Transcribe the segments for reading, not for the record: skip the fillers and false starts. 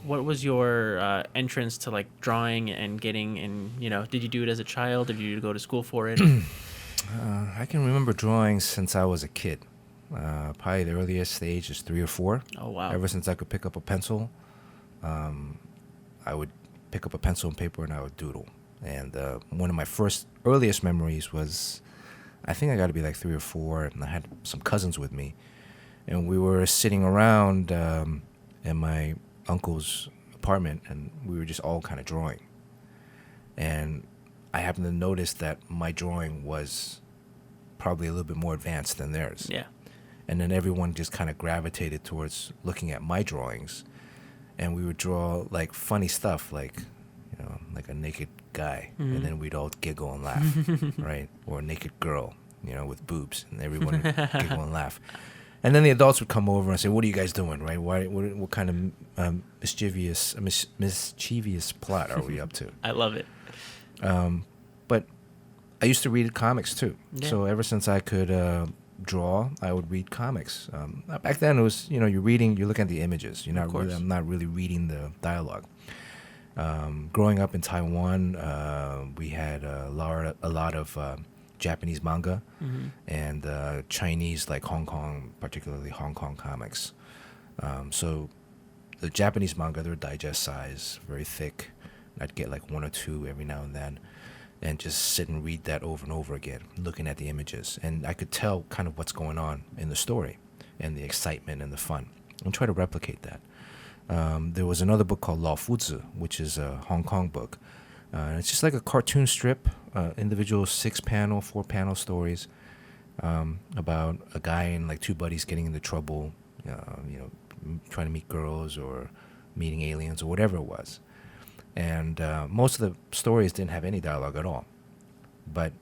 what was your entrance to like drawing and getting and did you do it as a child? Did you go to school for it? I can remember drawing since I was a kid. Probably the earliest stage is 3 or 4. Oh wow. Ever since I could pick up a pencil, I would pick up a pencil and paper and I would doodle. And one of my first earliest memories was, I think I got to be like 3 or 4, and I had some cousins with me, and we were sitting around in my uncle's apartment, and we were just all kind of drawing. And I happened to notice that my drawing was probably a little bit more advanced than theirs. Yeah. And then everyone just kind of gravitated towards looking at my drawings, and we would draw like funny stuff, like like a naked guy, and then we'd all giggle and laugh, right? Or a naked girl, with boobs, and everyone would giggle and laugh. And then the adults would come over and say, "What are you guys doing, right? What kind of mischievous plot are we up to?" I love it. But I used to read comics too. Yeah. So ever since I could draw, I would read comics. Back then it was, you're looking at the images. I'm not really reading the dialogue. Growing up in Taiwan, we had a lot of Japanese manga and Chinese, like Hong Kong, particularly Hong Kong comics. So the Japanese manga, they're digest size, very thick. I'd get like 1 or 2 every now and then, and just sit and read that over and over again, looking at the images. And I could tell kind of what's going on in the story and the excitement and the fun, and try to replicate that. There was another book called Lao Fuzi, which is a Hong Kong book. It's just like a cartoon strip, individual 6-panel, 4-panel stories about a guy and like 2 buddies getting into trouble, trying to meet girls or meeting aliens or whatever it was. And most of the stories didn't have any dialogue at all, but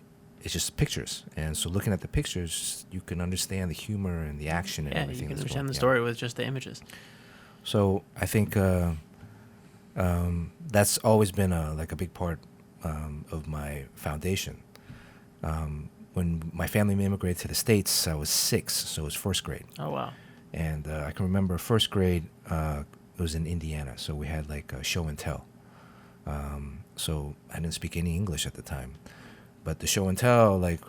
it's just pictures. And so looking at the pictures, you can understand the humor and the action and everything. Yeah, you can that's understand the going, story with just the images. So I think that's always been a big part of my foundation. When my family immigrated to the States, I was 6, so it was first grade. Oh, wow. And I can remember first grade, it was in Indiana, so we had like a show and tell. So I didn't speak any English at the time. But the show and tell, like,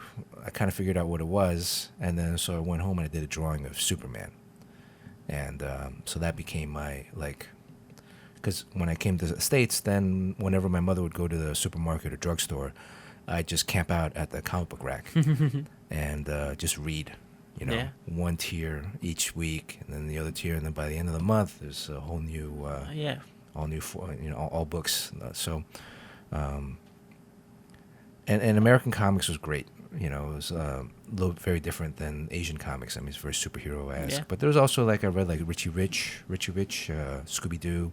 I kind of figured out what it was, and then so I went home and I did a drawing of Superman. And so that became my, like, because when I came to the States, then whenever my mother would go to the supermarket or drugstore, I'd just camp out at the comic book rack and just read, one tier each week, and then the other tier, and then by the end of the month, there's a whole new, all new, all books. And American comics was great. It was a little very different than Asian comics. I mean, it's very superhero-esque. Yeah. But there was also, like, I read, like, Richie Rich, Scooby-Doo.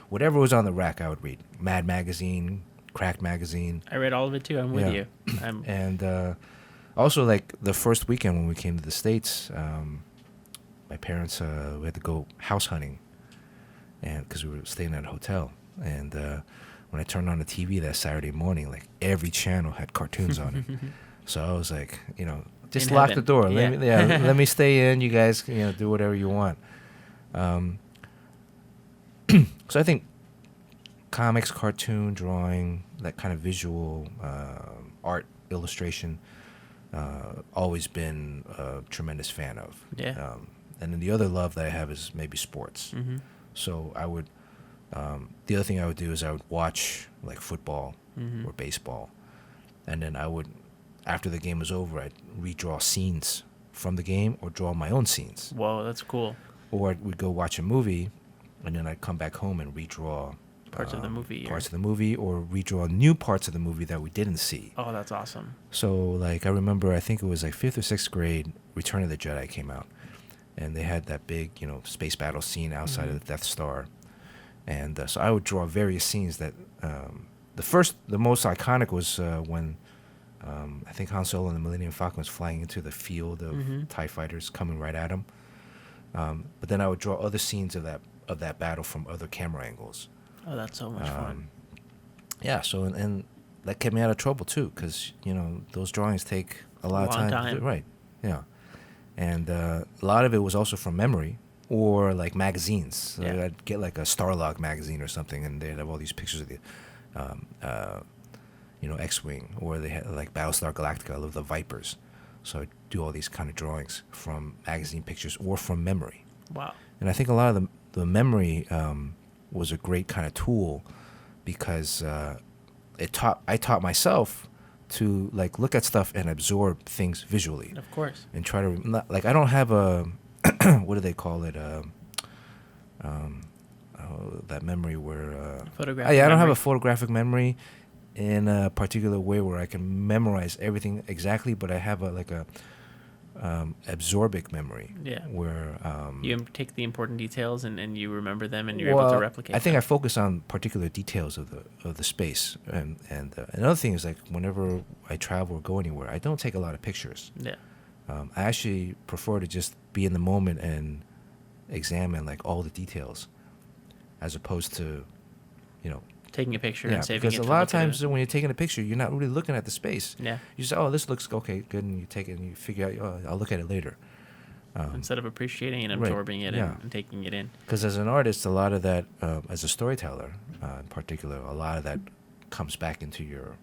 Whatever was on the rack, I would read. Mad Magazine, Cracked Magazine. I read all of it, too. I'm with you. And also, like, the first weekend when we came to the States, my parents, we had to go house hunting because we were staying at a hotel. And when I turned on the TV that Saturday morning, like, every channel had cartoons on it. So I was like, just lock the door. Yeah. Let me stay in. You guys, do whatever you want. So I think comics, cartoon, drawing, that kind of visual art, illustration, always been a tremendous fan of. Yeah. And then the other love that I have is maybe sports. Mm-hmm. So I would, the other thing I would do is I would watch like football or baseball, and then I would, after the game was over, I'd redraw scenes from the game or draw my own scenes. Whoa, that's cool. Or we'd go watch a movie, and then I'd come back home and redraw parts of the movie. Parts of the movie, or redraw new parts of the movie that we didn't see. Oh, that's awesome. So, like, I remember, I think it was like 5th or 6th grade, Return of the Jedi came out. And they had that big, space battle scene outside of the Death Star. And so I would draw various scenes that, the most iconic was when I think Han Solo and the Millennium Falcon was flying into the field of TIE fighters coming right at him. But then I would draw other scenes of that battle from other camera angles. Oh, that's so much fun. Yeah, so, and that kept me out of trouble, too, because, those drawings take a lot of time. Long time. Right, yeah. And a lot of it was also from memory. or like magazines. So Yeah. I'd get like a Starlog magazine or something, and they'd have all these pictures of the, X-wing, or they had like Battlestar Galactica. I love the Vipers, so I'd do all these kind of drawings from magazine pictures or from memory. Wow. And I think a lot of the memory was a great kind of tool because I taught myself to like look at stuff and absorb things visually Of course. and try to like I don't have a what do they call it that memory where Photographic I don't have memory. a photographic memory in a particular way where I can memorize everything exactly, but I have a absorbic memory. Yeah. Where You take the important details and you remember them and you're able to replicate I think them. I focus on particular details of the space, and another thing is like whenever I travel or go anywhere, I don't take a lot of pictures. Yeah. I actually prefer to just be in the moment and examine like all the details, as opposed to, Taking a picture yeah, and saving because it a to lot of look at times it. when you're taking a picture, you're not really looking at the space. Yeah. You say, oh, this looks okay, good, and you take it and you figure out, oh, I'll look at it later. Instead of appreciating and Right, absorbing it yeah. and taking it in. Because as an artist, a lot of that, as a storyteller in particular, a lot of that comes back into your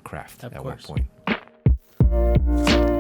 craft Of at course. one point.